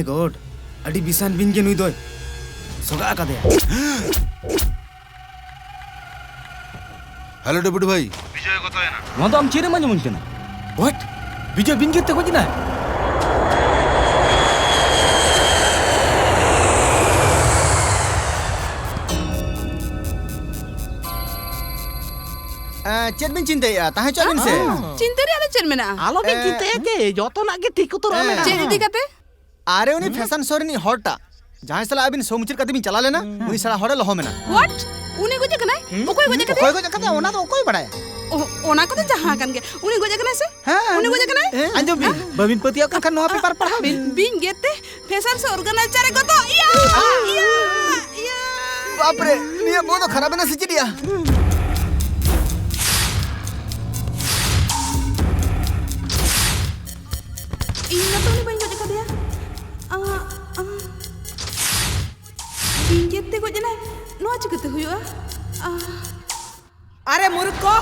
My God अड़ी बिसान बिन के नुई दोय सोगा का दे हेलो डेपुटी भाई विजय कत है ना नो तो हम चेरे माने मुनके ना व्हाट विजय बिन के ते को जिना चेत बिन चिंता या ताहे चलिन से चिंता रे आलो चेन मेना आलो बिन चिंता के जतो ना के ठीक उतर मेना चेन इदी काते आरे उनी फैशन शो नी हॉटा जहां सला अबिन सोमुचिर कते बिन चला लेना उनी सला हॉडे लहो मेना व्हाट उनी गोजे कनाय ओकोय गोजे कते कोई को कते ओना तो कोई बड़ाय ओना को तो जहां कन के उनी गोजे कनाय से उनी गोजे कनाय अंजो बिन बबिन पतिया का नो पेपर पढ़ा बिन गेते फैशन शो ऑर्गेनाइजर को तो या बाप रे निया बहुत खराब ना सिचिडिया ina to ni banyak dekat dia pinjete ko jana no chikate huyua अरे मूर्खो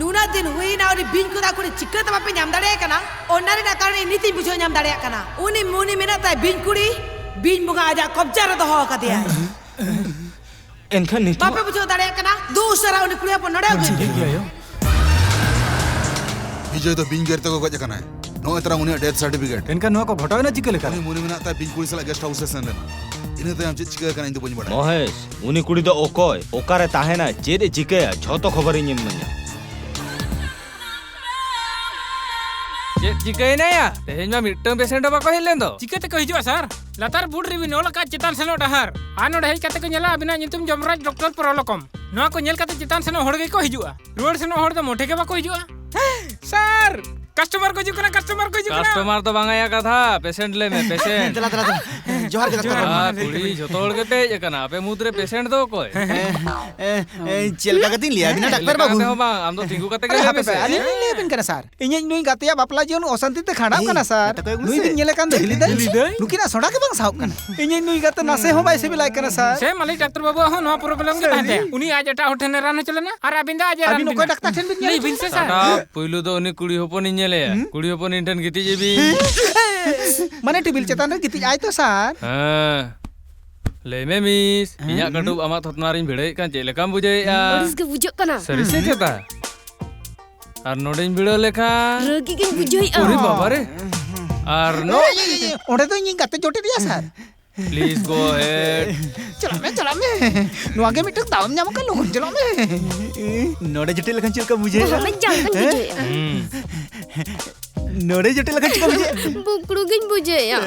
नुना दिन हुई ना उनी बिन को दाकुड़ी चिकन तमा पे ᱧᱟᱢ ᱫᱟᱲᱮᱭᱟᱜ ᱠᱟᱱᱟ ᱚᱱᱟᱨᱮ ᱱᱟ ᱠᱟᱨᱚᱱ ᱱᱤᱛᱤ ᱵᱩᱡᱷᱟᱹᱣ ᱧᱟᱢ ᱫᱟᱲᱮᱭᱟᱜ ᱠᱟᱱᱟ ᱩᱱᱤ ᱢᱩᱱᱤ ᱢᱮᱱᱟᱜ ᱛᱟᱭ ᱵᱤᱱ ᱠᱩᱲᱤ ᱵᱤᱱ ᱵᱚᱸᱜᱟ ᱟᱡᱟᱜ ᱠᱚᱵᱡᱟ ᱨᱮ ᱫᱚᱦᱚ ᱟᱠᱟᱫᱮᱭᱟ एनखन नीति बापे बुझाव दाड़े कना दूसरा उनी कुड़िया पर नड़े गई ठीक है यो विजय तो बिन गेरते को गज कना है नो इतना उन्हें डेथ सर्टिफिकेट एनका नो को घटावे ना चिके लेका उन्हें मुनि में ना बिन कुड़ी सला गेस्ट हाउस से सेंड इन्हें तो हम चिके कना इंदु बनी बड़ा महेश उनी कुड़ी दो ओकोय ओकारे ताहेना चेदे चिकेया झोतो खबर इᱧ मन्या चेद चिकेना या तेहेन मा मिटम पेशेंट बाको हेलेन दो चिकेते को हिजुआ सर लातार बुड रिबि नोला का चितान सेनो डहार आनो हेज काते को नेला अबिना नितुम जमराज डॉक्टर प्रलकम नोआ को नेल काते चितान सेनो होड़ गे को हिजुआ रोड सेनो होड़ दो मोठे के बाको हिजुआ सर कस्टमर को हिजुकना कस्टमर तो बांगा या कथा पेशेंट ले में पेशेंट चला जोहार के डॉक्टर हां कुड़ी झोतो होड़ के पेज कना पे मुद्रे पेशेंट दो कोय चेल का गतिन लिया बिना डॉक्टर बाबू हो बा आम तो थिंगू कते गेले पे अली ले बिन कना सर इᱧ नुई गातिया बापला जीवन अशांति ते खाड़ाव कना सर नुई बिन नेले कान हिली दे नुकिना सोडा के बांग साव कना इᱧ नुई गाते नासे हो बाइसे बिलाय कना सर से मालिक डॉक्टर बाबू हो नो प्रॉब्लम के ताते उनी आज एटा होठने रान चलेना और अबिंदा आज अबिन कोई डॉक्टर ठेन बिन नहीं बिन से सर पहिलो तो उनी कुड़ी होपन इñele कुड़ी होपन इंटन गिती जेबी माने टेबिल चेतान रे गिती आय तो सर हां ले में मिस इया कटु आमा थतनारिन भिड़े कान चे लेकाम बुझेया इसके बुझो कना सरी से चेता और नोडिन भिड़ो लेखा रगी के बुझोई अरे बाबा रे और नो ओडे तो इᱧ गाते जोटे दिया सर प्लीज गो अहेड चला में नुआ के मिटक दाम ᱧᱟᱢ का लोन चला में नोडे जोटे लखन चिल का बुझे हमें जान बुझे नोडे जोटे लखन चिल का बुझे बुकड़ू गिन बुझे या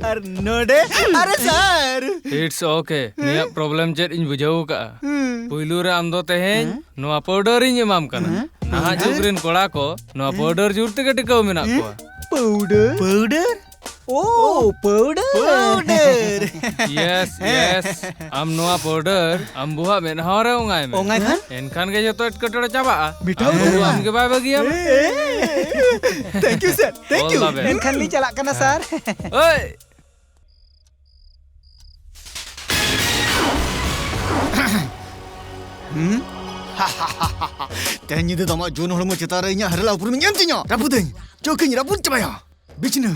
और नोडे अरे सर इट्स ओके निया प्रॉब्लम चेत इन बुझाऊ का पुइलू रे आम दो तेहेन नोआ पाउडर इन एमाम कना नहा जुगरेन कोड़ा को नोआ पाउडर जुरते के टिकाव मेना को पाउडर ओ पाउडर यस यस आम नोआ पाउडर आम बुहा में नहारे ओंगाय में ओंगाय खान एनखान के जतो एटकटोड़े चाबा मिठा आम के बाय बगिया thank you sir thank you एनखान ली चला कना सर ओए तेहन दे दमा जोन हड़मो चेतारे इᱧ हरला ऊपर में ᱧᱮᱢ ᱛᱤᱧᱟ ᱨᱟᱯᱩᱫᱟᱹᱧ ᱪᱚᱠᱤᱧ ᱨᱟᱯᱩᱫ ᱪᱟᱵᱟᱭᱟ बिछना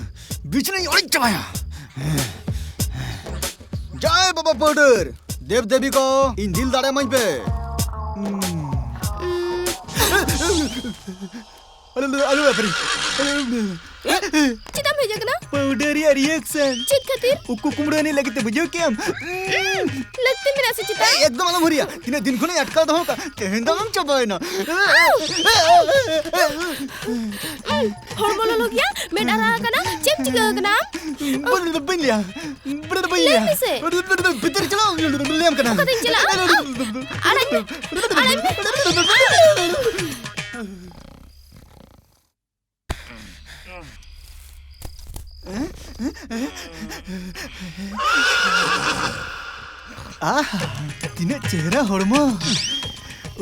ओढ़ चबाया जय बाबा पाउडर देव देवी को इन दिल दाड़े मंच पे अरे बापरे चिता भेजा कना पाउडर या रिएक्शन चित खातिर उक्कू कुमड़ो नहीं लगे बुझो केम लगते मेरा से चिता एकदम अलग भरिया तिने दिन खुने अटका दो का तेहन दम चबाय ना हॉर्मोन लोग या मैं डरा कना चिप चिका कना बन लिया भीतर चलो लेम कना कदे चला अरे तिने चेहरा हड़मो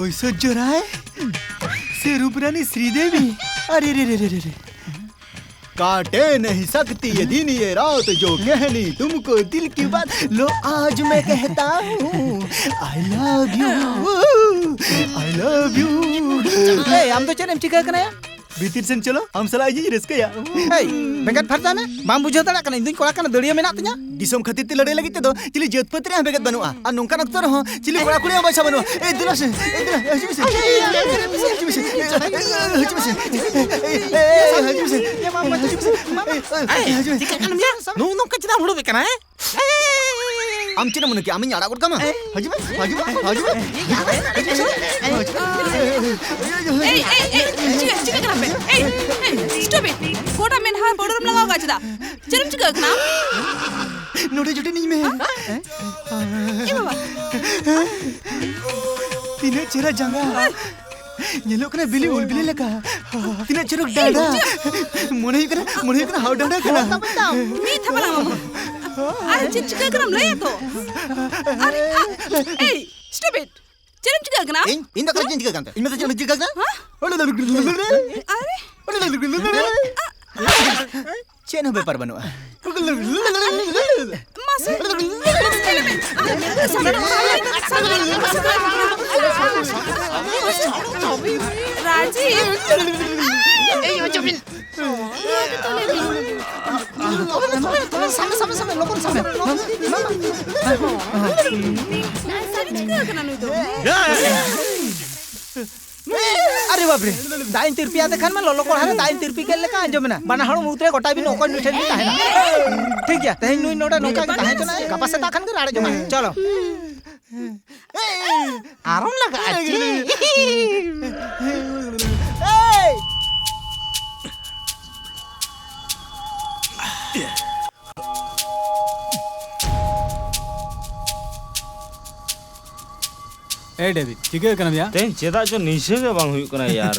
ओइसो जोराय से रूपरानी श्रीदेवी अरे रे रे रे रे काटे नहीं सकती ये दिन ये रात जो कहनी तुमको दिल की बात लो आज मैं कहता हूँ आई लव यू ए हम तो चने चिका कना भीतर सेन चलो हम सला जी रस्कया बेगत फरजा में बाम बुझाव दाड़ा कना इंदुñ कोड़ा कना दड़िया मेना तिया दिसम खातिर ते लड़े लगी तो चिली जेत पत्र है बेगत बनुआ आ नोंका नक्तर हो चिली कोड़ा कुड़िया बासा बनुआ ए दिला से Nung kecil hulu bekan eh? आम चिना मन के आमी आड़ा गुड कमा हजू चिका kenapa? Stop it. Kota main hal powder melangau gak cita. Cirim juga kenapa? नोटे जुटे नहीं में Bawa. तीने चेहरा जंगा ये लोग ना बिली उल बिली लगा तीने चेहरा डाडा मोने कना हाउ डाडा कना Ni thapa lang kamu. Are चिका kenapa laya to? Are, stop it. Cirim juga kenapa? इंदा कर जिंदा करता इनमें तो जिंदा करता Are? चेन पेपर बनवा अरे बाप रे दाइन तिरपी आते खान में लोलो को हारे दाइन तिरपी के लेका अंजमना बना हड़ मुतरे गोटा भी नोको नुठे नहीं ताहेना ठीक है तहेन नुई नोडा नोका के ताहे चना गपा से ताखन के राड़े जमा चलो आराम लगा अच्छी ए डेविड चिके कना या तेन चेदा जो नीचे के बांग हुई कना यार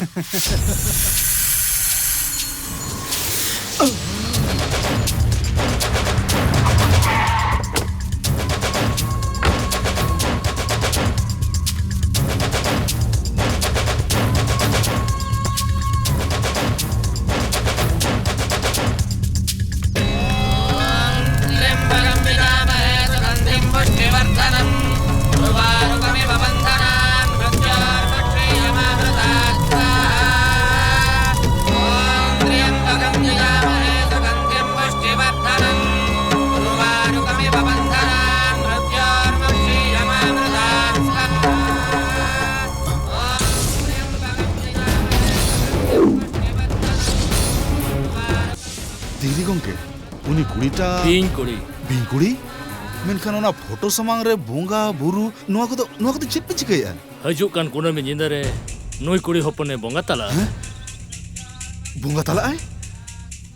दीदी गोंके उनी कुड़ीटा बिन कुड़ी मेनखान ओना फोटो समांग रे बोंगा बुरु नुआ को तो चिप पे चिकया हजुक कान कोना में जिंदा रे नुई कुड़ी होपने बोंगा तला बोंगा तला है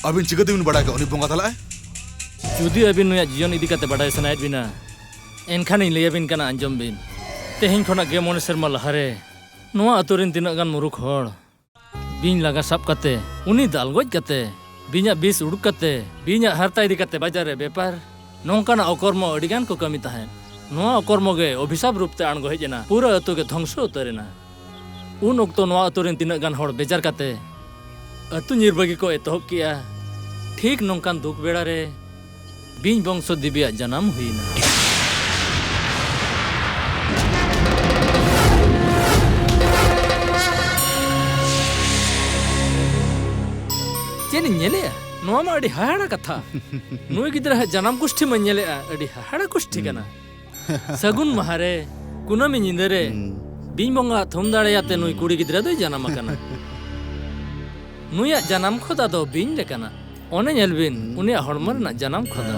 अबिन चिकते बिन बड़ा का उनी बोंगा तला है जुदी अबिन नुया जीवन इदी काते बड़ा सनायत बिना एनखान इन लेबिन काना अंजम बिन तेहेन खोना गे मोने शर्मा लहारे नुआ अतुरिन तिना गान मुरुख हड़ बिन लगा सब काते उनी दालगोज काते बिना बीस उड़ुक काते बिना हरता इदी काते बाजार रे बेपार नोंकाना अकर्म अडिगान को कमी ताहेन नुआ अकर्म गे अभिशाप रूपते आणगो हेजना पूरा अतु गे ध्वंस उतरेना उन ओक्तो नुआ अतुरिन तिना गान हड़ बेजार काते अतु निर्बगी को एतहब किया ठीक नोंकान दुख बेड़ा रे बिन बंशो दिव्या जन्म हुईना चेन नेले नोआ मा अडी हाहाड़ा कथा नुई गिद्रा जन्म कुष्ठी मन नेले अडी हाहाड़ा कुष्ठी कना सगुन महारे कुनामी निंदरे बिन बंगा थम दाड़ेयाते नुई कुड़ी गिद्रा दो जन्म कना नुया जन्म खोदा दो बिन लेकना ओने नेलबिन उनिया हड़मर ना जन्म खोदा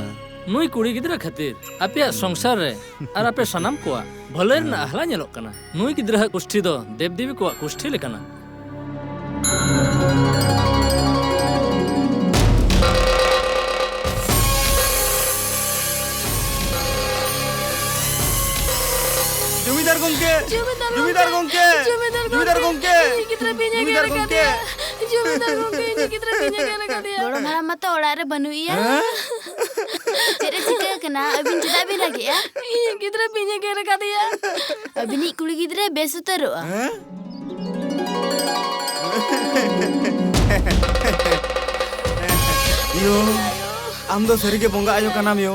नुई कुड़ी गिद्रा खातिर आपे संसार रे और आपे सनाम कोआ भलेर ना हला नेलोक कना नुई गिद्रा कुष्ठी दो देवदेवी कोआ कुष्ठी लेकना जमीदार गोंके जमीदार गोंके जमीदार गोंके कितना पीने के रखा दिया जमीदार गोंके कितना पीने के रखा दिया बड़ो मारा मत ओड़ारे बनुइया तेरे चिके कना अबिन चिता भी लगे या कितना पीने के रखा दिया अबिनी कुड़ी कितरे बेसुतरो यो आम दो सरी के बोंगा आयो कनाम यो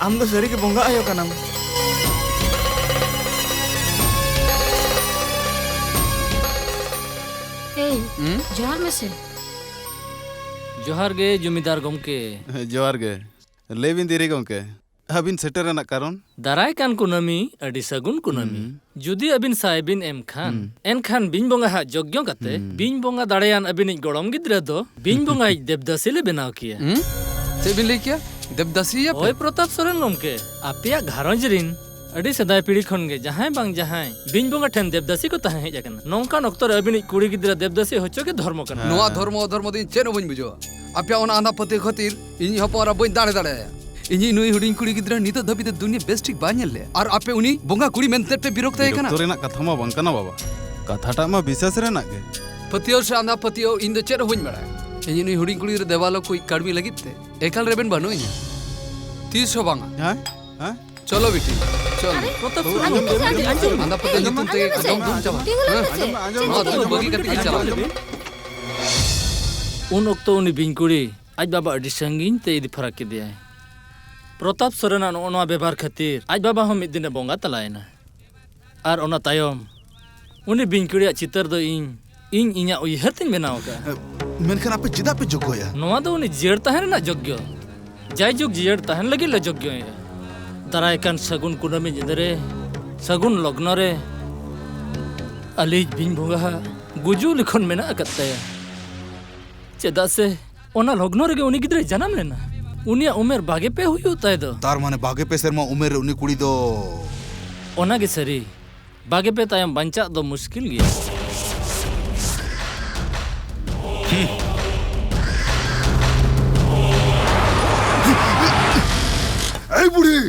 आम दो सरी के बोंगा आयो कनाम जोहार में से जोहार गे जमीदार गमके जोहार गे लेबिन दिरी गमके अबिन सेटर रना कारण दाराय कान कुनामी अडी सगुन कुनामी जुदी अबिन साइबिन एम खान एनखान बिन बोंगा हा जग्य कते बिन बोंगा दाड़ेयान अबिन गड़म गिद्रा दो बिन बोंगा देवदासी ले बनाव किया से बिन ले किया देवदासी या ओय प्रताप सोरेन गमके आपिया घारंज रिन अडी सदाय पीढ़ी खन गे जहां बांग जहां बिन बोंगा ठेन देवदासी को तहे हेज अकन नोंकान ऑक्टर अबिन कुड़ी गिद्रा देवदासी होचो के धर्म कना नोआ धर्म दिन चेन बन बुझो आपिया ओना आंधा पते खातिर इनी हपरा बन दाड़े दाड़े इनी नुई हुडिंग कुड़ी गिद्रा नित धबिते दुनिया बेस्टिक बाñel ले और आपे उनी बोंगा कुड़ी मेनते पे विरक्त है कना तोरेना कथा मा बंकना बाबा कथाटा मा विशेष रेना गे पतियो से आंधा पतियो इन द चेर होइन बड़ा इनी नुई हुडिंग कुड़ी रे देवालो कोई काडमी लगिते एकाल रेबेन बनो इनी 300 बांगा हां चलो बेटी चलो आंधा पते नितुम ते कदम दुम चाबा हां तो बगी कति चला उन ओक्तो उनी बिंकुड़ी आज बाबा अडी संगीन ते इदी फरक के दिया प्रताप सोरेना नोआ व्यवहार खातिर आज बाबा हम मिद दिन बोंगा तलायना और ओना तायम उनी बिंकुड़ी चितर दो इन इኛ उयहर तिन बनाव का मेनखान आपे चिदा पे जोग्य नोआ दो उनी जेड़ तहन ना जोग्य जाय जुग जेड़ तहन लगी ल जोग्य दाराय कान सगुन कुनामी जिदरे सगुन लग्न रे अलीज बिन बोंगा गुजु लिखन मेना अकते चेदा से ओना लग्न रे उनी गिद्रे जन्म लेना उनिया उमेर बागे पे हुई होता है दो तार माने बागे पे शर्मा उमेर उनी कुड़ी दो ओना के सरी बागे पे तायम बंचा दो मुश्किल गया ए बुढ़ी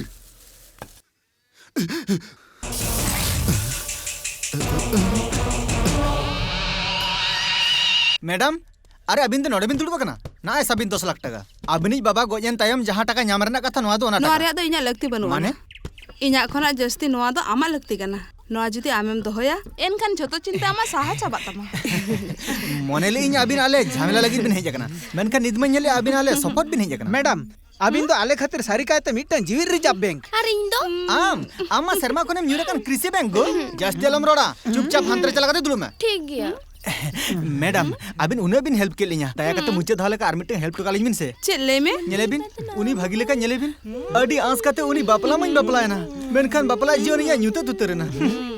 मैडम अरे अबिन तो नोडे बिन दुड़ब कना ना ऐसा बिन 10 लाख टका अबिनी बाबा गोजन तायम जहां टका ᱧᱟᱢ ᱨᱮᱱᱟᱜ ᱠᱟᱛᱷᱟ ᱱᱚᱣᱟ ᱫᱚ ᱚᱱᱟ ᱱᱚᱣᱟ ᱨᱮᱭᱟᱜ ᱫᱚ ᱤᱧᱟᱹᱜ ᱞᱟᱹᱠᱛᱤ ᱵᱟᱹᱱᱩᱜᱼᱟ माने ᱤᱧᱟᱹᱜ ᱠᱷᱚᱱᱟᱜ ᱡᱟᱹᱥᱛᱤ ᱱᱚᱣᱟ ᱫᱚ ᱟᱢᱟᱜ ᱞᱟᱹᱠᱛᱤ ᱠᱟᱱᱟ ᱱᱚᱣᱟ ᱡᱩᱫᱤ ᱟᱢᱮᱢ ᱫᱚᱦᱚᱭᱟ ᱮᱱᱠᱷᱟन ᱡᱷᱚᱛᱚ ᱪᱤᱱᱛᱟᱹ ᱟᱢᱟᱜ ᱥᱟᱦᱟ ᱪᱟᱵᱟᱜ ᱛᱟᱢᱟ मोनेले इन अबिन आले झमेला लगी बिन हेज कना मेनखान निदमन नेले अबिन आले सपोर्ट बिन हेज कना मैडम अबिन दो आले खातिर सारी कायते मिटन जीविर रिजर्व बैंक अरे इन दो आम शर्मा कोने न्यूरकन कृषि बैंक गो जास्ती अलम रोड़ा चुपचाप हांतरे चला कते दुलु में ठीक गया मैडम अबिन उन्हें बिन हेल्प के लिया दया कते मुझे धाले का आर्मिटे हेल्प टका लिमिन से चले में नेले बिन उनी भागी लेका नेले बिन अडी आंस कते उनी बापला मन बापला है ना मेनखान बापला जियो निया न्यूते तुतरेना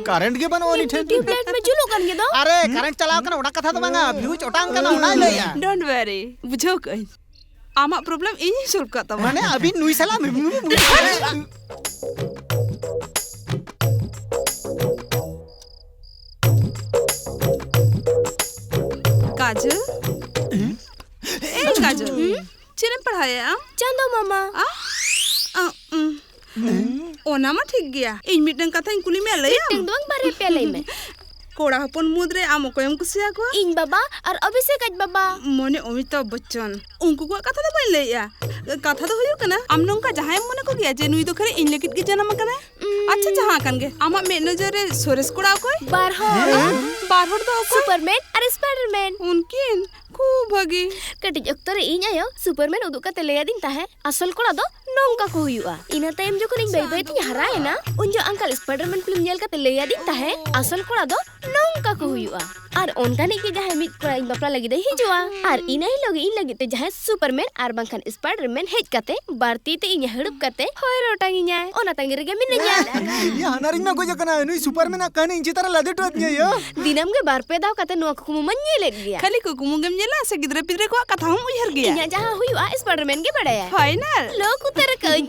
करंट के बनो उनी ठेन ट्यूबलाइट में जुलो कन गे दो अरे करंट चलाव कना ओडा कथा तो बांगा फ्यूज ओटांग कना ओना लैया डोंट वरी बुझो कई आमा प्रॉब्लम इनी सॉल्व करता माने अबिन नुई सला काजल ए काजल चिरम पढ़ाया चंदो मामा ओना मा ठीक गया इन मिटन कथा कुली में लया टिंग दोंग बारे पे लई में कोड़ा हपन मुद्रे आम कोयम कुसिया को इन बाबा और अभिषेक आज बाबा मने अमिताभ बच्चन उनको को कथा तो बन लया कथा तो हुयो कना आम नंका जहां मने को गया जे नुई तो खरे इन लकित के जन्म कना अच्छा जहां कन गे आमा में नजर सोरेस कोड़ा कोई बारहोड़ तो सुपरमैन और स्पाइडरमैन उनकिन खूब भागी कटिज अक्तर इन आयो सुपरमैन उदु का तेले दिन ताहे असल कोड़ा दो नोंका को हुआ इना टाइम जो कोनी बाई बाई ती हराए ना उन जो अंकल स्पाइडरमैन फिल्म नेल का तेले दिन ताहे असल कोड़ा दो नोंका को हुआ और ओनकानी के जहां मिट कोड़ा इन बापला लगी दे हिजुआ और इना ही लोग इन लगी ते जहां सुपरमैन और बंखन स्पाइडरमैन हेज कते बारती ते इन हड़प कते होय रोटांगी न्याय ओना तंगे गे मिन न्याय या हनारिन में गोज कना नुई सुपरमैन का नहीं चितारा लदे टोत न्याय दिनम के बार पे दाव कते नो कुमु मन ले गया खाली को कुमु गम नेला से गिदरे पिदरे को कथा हम उहर गया इना जहां हुआ स्पाइडरमैन के बड़ाया फाइनल लोग उतर कई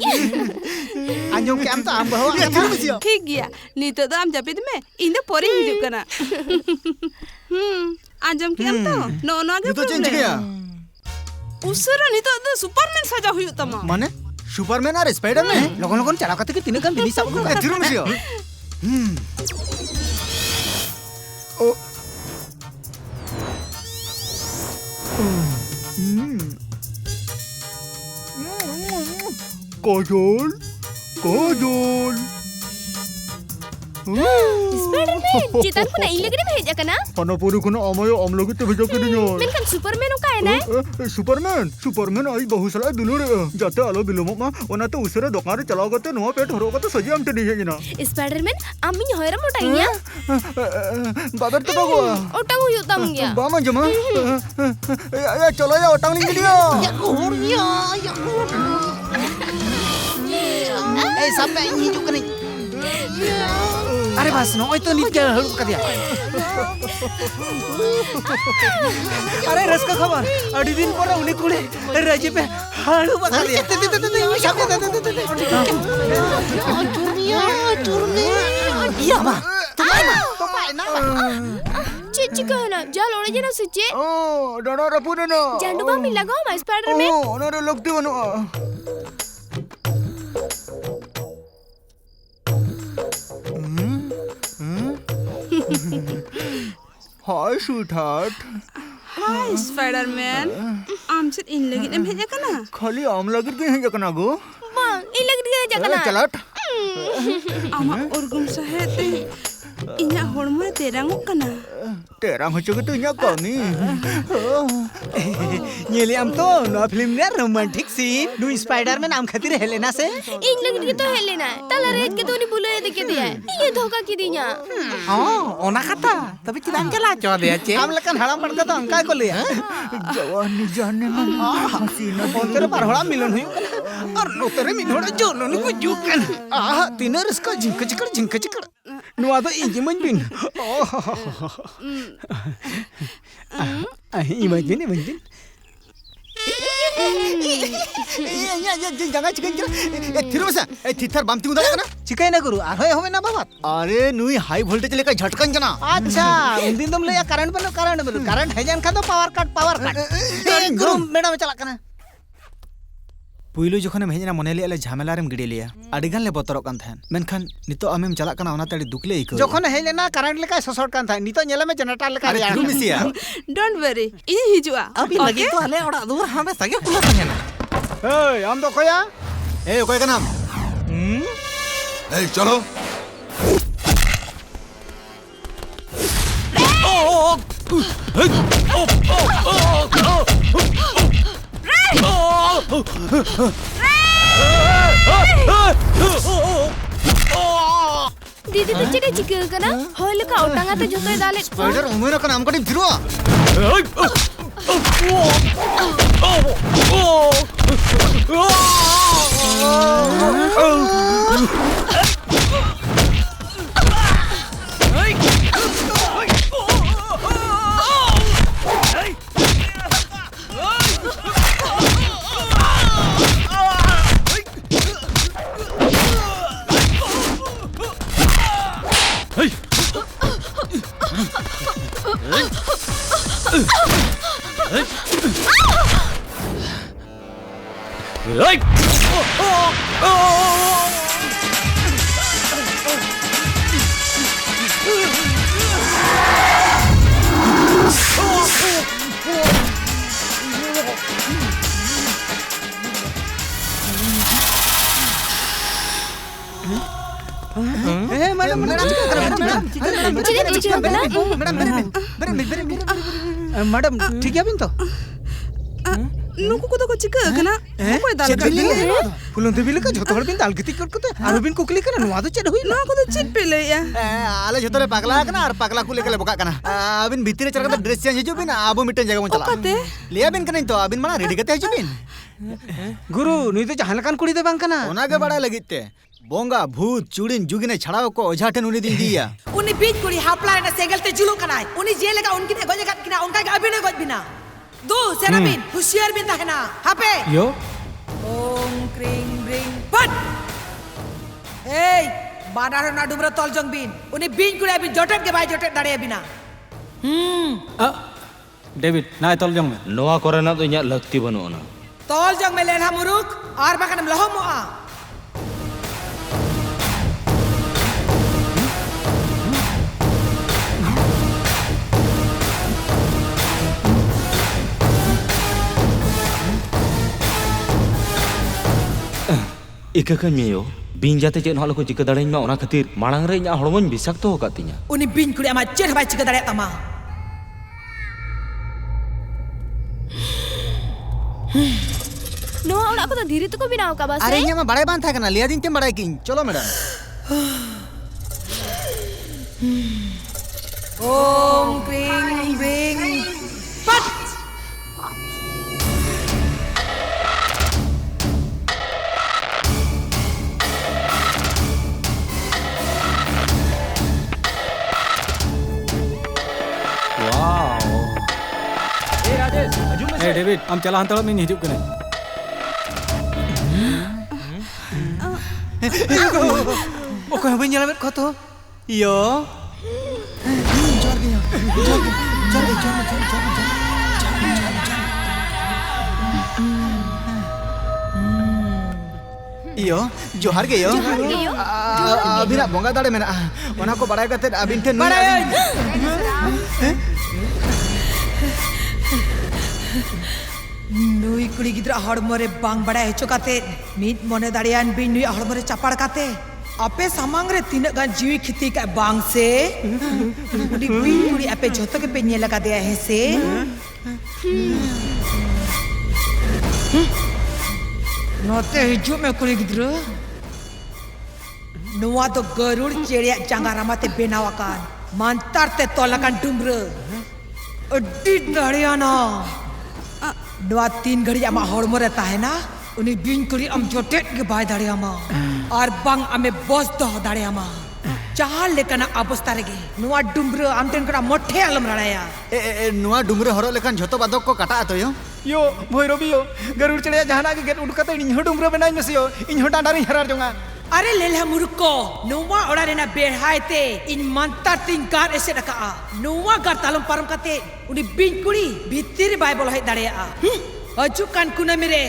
अंजम के आम तो आम बहवा ठीक गया नीतो तो आम जापिद में इन दो पोरी हिजु कना आजम के आम तो नो नो के तो चेंज गया उसरो नीतो तो सुपरमैन सजा हुई तमा माने सुपरमैन और स्पाइडरमैन लोगन लोगन चला कते के तीन कान बिनी सब को थिरु मसियो ओ काजल काजल Spiderman, चितान को नहीं लग रही भेजा कना? पनापुरी को ना अमायो अमलो की तभी जाके नहीं हो। मेरे kan Superman उका है ना? सुपरमैन आई बहु सला बिलुरे जाते आलो बिलुमो मा ओना तो उसरे दुकान चलाओ गते नो पेट हरो गते सजी हमते नहीं है ना Spiderman, आमी होयरा मोटा इया? बादर तो बागो ओटांग हुई उताम गया। बामा जमा या चलो या ओटांग लिंग लियो Ya kurnia, ya sampai ini juga nih. Are bas, no itu nih क्या हलू कर दिया। अरे रस का खबर, अड़ी दिन पर उन्हें कुड़े राजी पे हलू बता दिया। चुरनिया, iya mah, tupai na. Cici कहना, जाल ओढ़े जना सिचे? ओ, डरा रपू ना। जांडू बा मिला गाँव में Spiderman? ओ, ना रे लगती वनो। Hi sweetheart. Hi Spiderman. आमसे इन लगी ने भेजा कना? खाली आम लगी के हैं जकना गो? बang, इन लगी के जकना? चलट. आमा उर्गुम सहेते इन्या होड़मो तेरांगो कना? तेरांग हो चुके तो इन्या कमी. Nyeli am to, no film nya romantic scene. Nu Spiderman am खातिर हेलेना से? इन लगी के तो हेलेना. तला रेत के तो नहीं बुलो ये देखे दिया. ये धोखा की दिया. Oh, ona kata. Tapi kita angkela coba deh, Cek. am lekan haram पड़ता तो अंका को लिया. जवानी जाने मन हसीना तेरे पर होड़ा मिलन हुई और नो तेरे मिनोड़ा जो नो को जुकन. तीनों रिस्का जिंक चिकड़. नुआ तो इंजी मंजिन. Imagine. jangan cikan terus Tether बामती उदा कना चिकाई ना करू आरो होवे ना बाबा अरे नुई हाई वोल्टेज लेका झटकन जना अच्छा उनदिन तुम ले करंट है जान खा तो पावर कट गुरु मेडा में चला कना पुइलु जखने हेजना मने ले झमेला रेम गिडी लिया अडिगान ले बतरक कान थान मेनखान नितो आमेम चला कना ओना तड़ी दुखले इको जखने हेलेना करंट लेका ससोट कान थान नितो नेला में जनरेटर लेका अरे क्यों मिसिया डोंट वरी इन हिजुआ अभी लगी तो हले ओड़ा दूर हमें सगे खुला तहेना ए आम दो कोया ए कोय का नाम ए चलो दीदी तो चिड़े चिके कना होल का उटांगा तो जोतो दाले स्पाइडर उमेरा का नाम कटी फिरवा मैडम ठीक है बिन तो नुको को तो चिका कना कोई दाल कर ले फुलन ते बिल का झोतो हड़ बिन दाल गति करते आरो बिन कुकली कना नुवा तो चेड हुई ना को तो चिट पे ले या आले झोतो रे पागला कना और पागला को लेके ले बका कना अबिन भीतर चला के ड्रेस चेंज हिजो बिन आबो मिटन जगह में चला ओकते लिया बिन कने तो अबिन माना रेडी कते हिजो बिन गुरु नुई तो जहां लकान कुड़ी दे बांग कना ओना के बड़ा लगिते बोंगा भूत चुड़िन जुगिने छड़ाव को ओझाटन उनी दिन दिया उनी बीच कुड़ी हापला ना सेगलते जुलू कनाय उनी जेल का उनकी गोजे का किना उनका के अभी ने गोज बिना दो सेना बिन होशियार बिन ताहना हापे यो ओम क्रिंग ब्रिंग फट ए बानारो ना डुबरा तलजंग बिन उनी बिन कुड़ी बिन जोटन के बाय जोटन दाड़े बिना डेविड ना तलजंग में नोआ कोरेना तो इन्या लगती बनुना तलजंग में लेना मुरुक और बाकन लहमोआ Ika kan Mio, बिन जाते चेन हाल को चिका दाड़ेन मा ओना खातिर मांग रे इना हड़मोन बिसाक्तो होकातिnya उनी बिन कुड़ी आमा चेर बाय चिका दाड़े तमा नो ओड़ा को तो धीरे तो को बिनाव का बस अरे इन्हें बड़े बांध था करना लिया दिन ते बड़े किंग चलो मैडम ओम क्रीं ह्रीं पट ए डेविड हम चला हंतड़ में हिजुक कने ओको हबे nyala met koto yo iyo johar ge yo abina bonga dare mena ona ko baray kate abin ten नुई कुड़ी गिद्रा हड़मरे बांग बड़ा हेचोकाते मीट मोने दाड़ियान बिन नुई हड़मरे चपाड़ काते आपे सामांग रे तीन गान जीवी खिती का बांग से उडी बिन कुड़ी आपे जोतो के पे nye लगा दिया है से नोते हिजु में कुड़ी गिद्रा नुआ तो गरुड़ चेड़िया जंगारामा ते बेनावाकान मंतर ते तोलाकान डुमरे अड्डी दाड़ियाना नवा 3 घड़ी आमा हड़मो रहता है ना उन्हें बिन कुड़ी अम जोटेट के बाय दाड़े आमा और बांग आमे बॉस दो दाड़े आमा चाल लेकना अवस्था रेगे नवा डुमरे आम तेन कड़ा मोठे आलम रड़ाया नवा डुमरे हरो लेकन झोतो बादक को काटा आतो यो भैरवी यो गरुड़ चढ़िया जहाना के गेट उड़कते इन्हो डुमरे बनाई मसियो इन्हो डांडारी हरार जोंगा अरे लेला मुरुको नुवा ओड़ा रेना बेढ़ाइते इन मंतर तिंकार ऐसे रखा नुवा gar talom param kate uni बिन कुड़ी भीतर बाइबल है दाड़े अजुकान कुना मेरे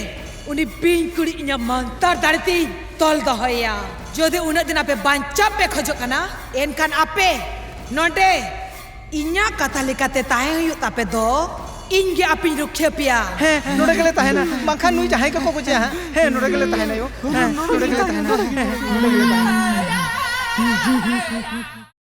उनी बिन कुड़ी इन्या मंतर दाड़ती तोल दहया जोदे उना दिन आपे बांचा पे खजो कना एनकान आपे नोंडे इन्या कथा लेकाते ताहे हुयु तापे दो इनगे आपी रुखे पिया हे नोडे गेले ताहेना बांखान नुई जहाई का को बुझे हे नोडे गेले ताहेना यो नोडे गेले ताहेना